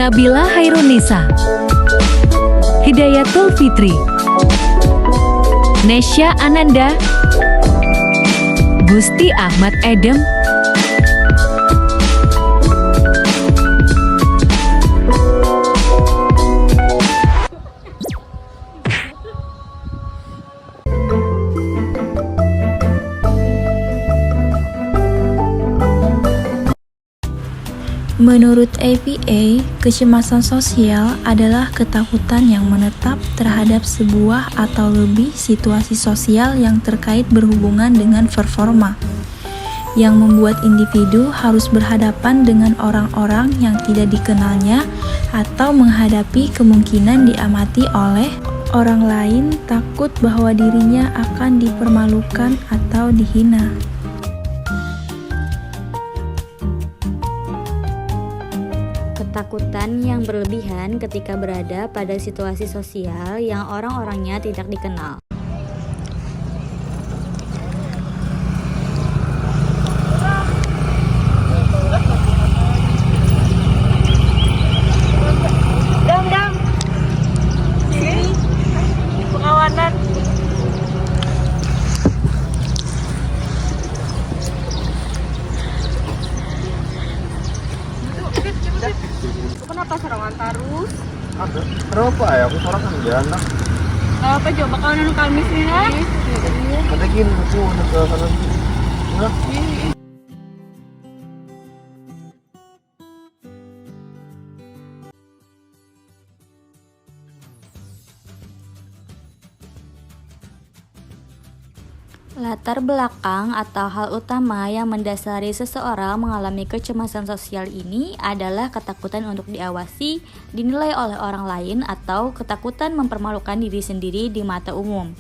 Nabila Hairunisa, Hidayatul Fitri, Nesya Ananda, Gusti Ahmad Edem, Menurut APA, kecemasan sosial adalah ketakutan yang menetap terhadap sebuah atau lebih situasi sosial yang terkait berhubungan dengan performa, yang membuat individu harus berhadapan dengan orang-orang yang tidak dikenalnya atau menghadapi kemungkinan diamati oleh orang lain, takut bahwa dirinya akan dipermalukan atau dihina. Ketakutan yang berlebihan ketika berada pada situasi sosial yang orang-orangnya tidak dikenal. Pengawanan. Kenapa serangan terus? Ada. Kenapa ya? Aku sorangan di anak. Apa coba kau nanu Kamis nih lah? Ada gini aku udah ke sana. Nah. Latar belakang atau hal utama yang mendasari seseorang mengalami kecemasan sosial ini adalah ketakutan untuk diawasi, dinilai oleh orang lain, atau ketakutan mempermalukan diri sendiri di mata umum.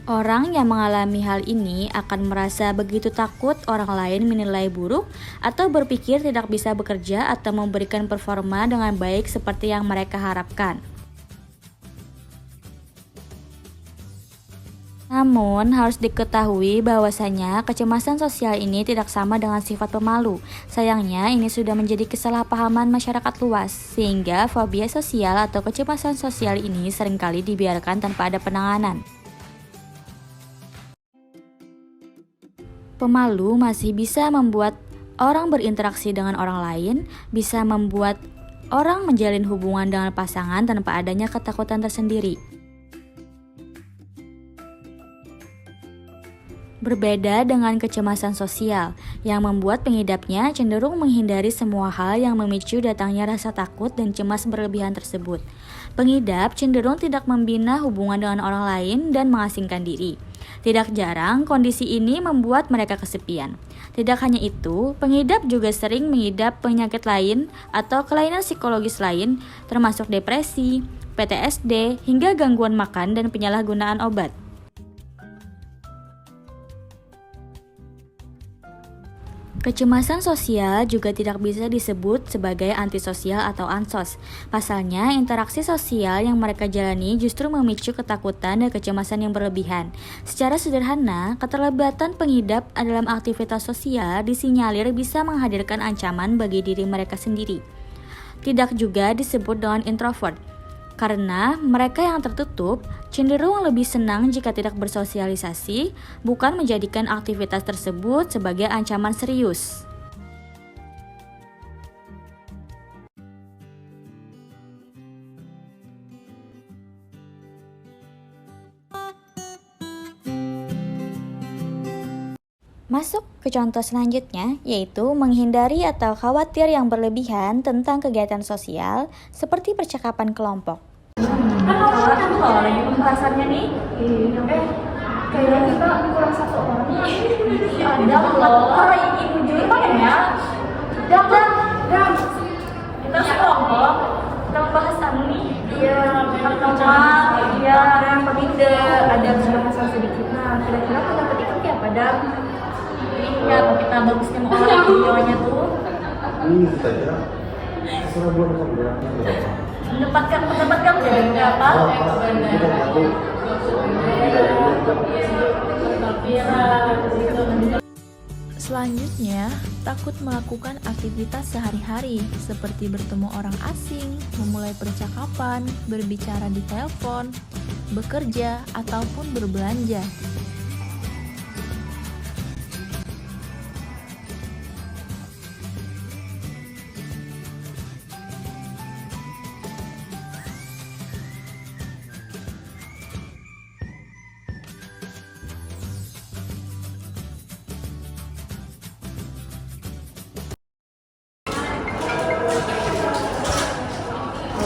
Orang yang mengalami hal ini akan merasa begitu takut orang lain menilai buruk atau berpikir tidak bisa bekerja atau memberikan performa dengan baik seperti yang mereka harapkan. Namun, harus diketahui bahwasanya kecemasan sosial ini tidak sama dengan sifat pemalu. Sayangnya, ini sudah menjadi kesalahpahaman masyarakat luas, sehingga fobia sosial atau kecemasan sosial ini seringkali dibiarkan tanpa ada penanganan. Pemalu masih bisa membuat orang berinteraksi dengan orang lain, bisa membuat orang menjalin hubungan dengan pasangan tanpa adanya ketakutan tersendiri. Berbeda dengan kecemasan sosial, yang membuat pengidapnya cenderung menghindari semua hal yang memicu datangnya rasa takut dan cemas berlebihan tersebut. Pengidap cenderung tidak membina hubungan dengan orang lain dan mengasingkan diri. Tidak jarang, kondisi ini membuat mereka kesepian. Tidak hanya itu, pengidap juga sering mengidap penyakit lain atau kelainan psikologis lain, termasuk depresi, PTSD, hingga gangguan makan dan penyalahgunaan obat. Kecemasan sosial juga tidak bisa disebut sebagai antisosial atau ansos. Pasalnya, interaksi sosial yang mereka jalani justru memicu ketakutan dan kecemasan yang berlebihan. Secara sederhana, keterlibatan pengidap dalam aktivitas sosial disinyalir bisa menghadirkan ancaman bagi diri mereka sendiri. Tidak juga disebut dengan introvert, karena mereka yang tertutup cenderung lebih senang jika tidak bersosialisasi, bukan menjadikan aktivitas tersebut sebagai ancaman serius. Masuk ke contoh selanjutnya, yaitu menghindari atau khawatir yang berlebihan tentang kegiatan sosial seperti percakapan kelompok. Kan kalau lagi pembahasannya nih, kayaknya kita kurang satu orang. Ada loh, orang ibu juga pakai ya. Dan kita sekelompok, kita membahas nih. Iya, iya, yang peminda ada pembahasan sedikit. Nah, kira-kira pendapat itu kayak pada ya, kita bagusnya mau orang videonya tuh. Kita aja. Serah belum sampai. mendapatkan jadi apa? Selanjutnya, takut melakukan aktivitas sehari-hari seperti bertemu orang asing, memulai percakapan, berbicara di telepon, bekerja, ataupun berbelanja.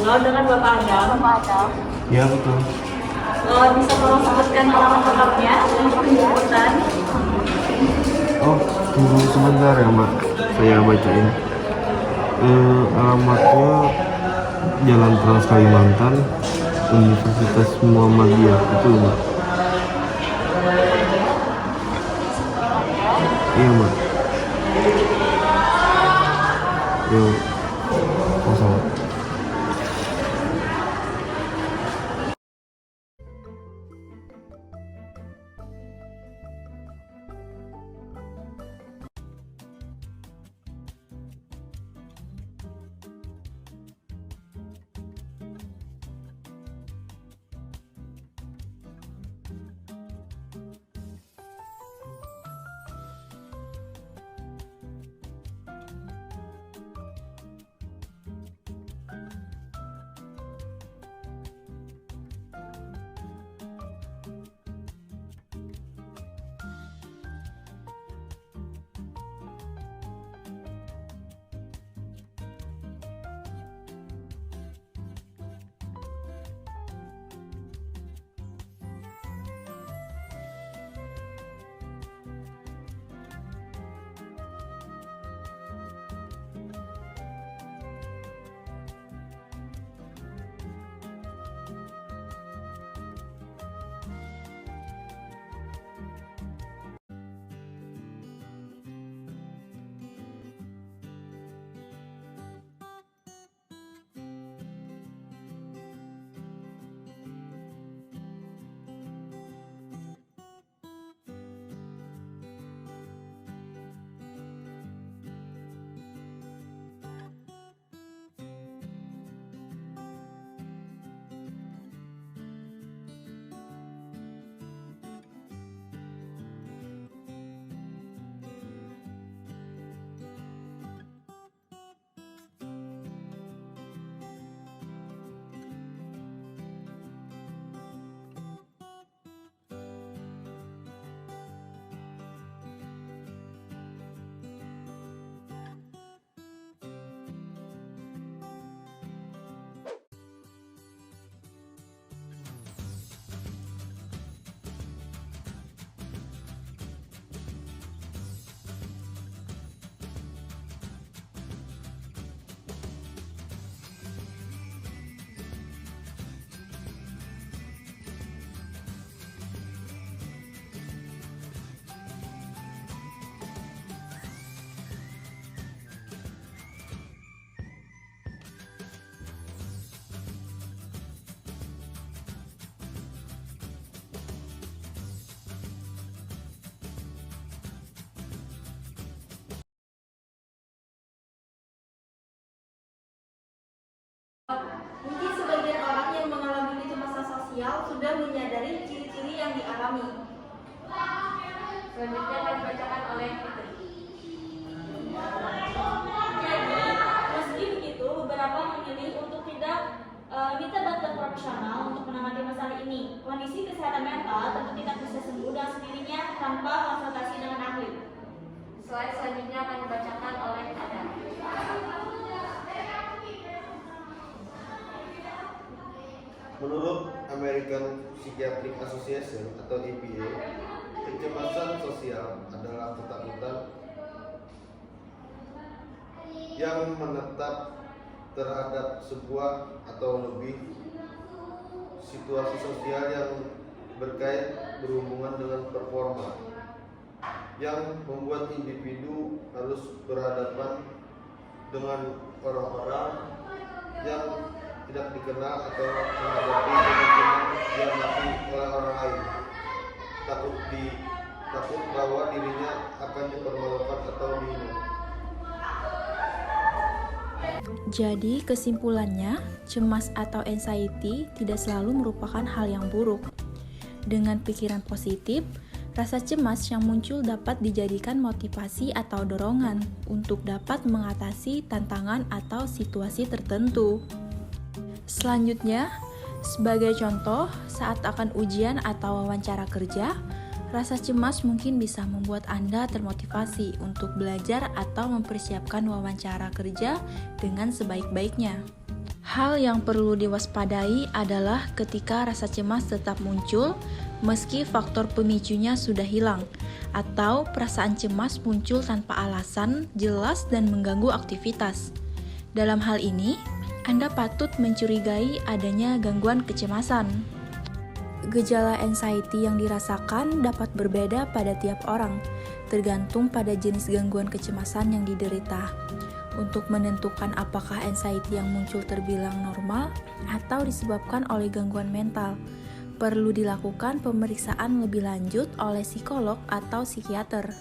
Halo, dengan Bapak Adam. Ya betul. Bisa tolong sebutkan alamat lengkapnya untuk penjemputan? Oh, tunggu sebentar ya Mbak, saya bacain. Alamatnya Jalan Trans Kalimantan, Universitas Muhammadiyah, itu Mbak. Iya Mbak. Yuk, kosong. Mungkin sebagian orang yang mengalami kecemasan sosial sudah menyadari ciri-ciri yang dialami. Selanjutnya akan dibacakan oleh Fitri. Jadi, meski begitu, beberapa memilih untuk tidak minta bantuan profesional untuk menangani masalah ini. Kondisi kesehatan mental tentu tidak bisa sembuh dengan sendirinya tanpa konsultasi dengan ahli. Slide selanjutnya akan dibacakan oleh Adam. Menurut American Psychiatric Association atau APA, kecemasan sosial adalah ketakutan yang menetap terhadap sebuah atau lebih situasi sosial yang berhubungan dengan performa, yang membuat individu harus berhadapan dengan orang-orang yang tidak dikenal atau menghadapi kemungkinan diamati oleh orang lain, takut takut bahwa dirinya akan dipermalukan atau dihina. Jadi kesimpulannya, cemas atau anxiety tidak selalu merupakan hal yang buruk. Dengan pikiran positif, rasa cemas yang muncul dapat dijadikan motivasi atau dorongan untuk dapat mengatasi tantangan atau situasi tertentu. Selanjutnya, sebagai contoh, saat akan ujian atau wawancara kerja, rasa cemas mungkin bisa membuat Anda termotivasi untuk belajar atau mempersiapkan wawancara kerja dengan sebaik-baiknya. Hal yang perlu diwaspadai adalah ketika rasa cemas tetap muncul meski faktor pemicunya sudah hilang, atau perasaan cemas muncul tanpa alasan jelas dan mengganggu aktivitas. Dalam hal ini, Anda patut mencurigai adanya gangguan kecemasan. Gejala anxiety yang dirasakan dapat berbeda pada tiap orang, tergantung pada jenis gangguan kecemasan yang diderita. Untuk menentukan apakah anxiety yang muncul terbilang normal atau disebabkan oleh gangguan mental, perlu dilakukan pemeriksaan lebih lanjut oleh psikolog atau psikiater.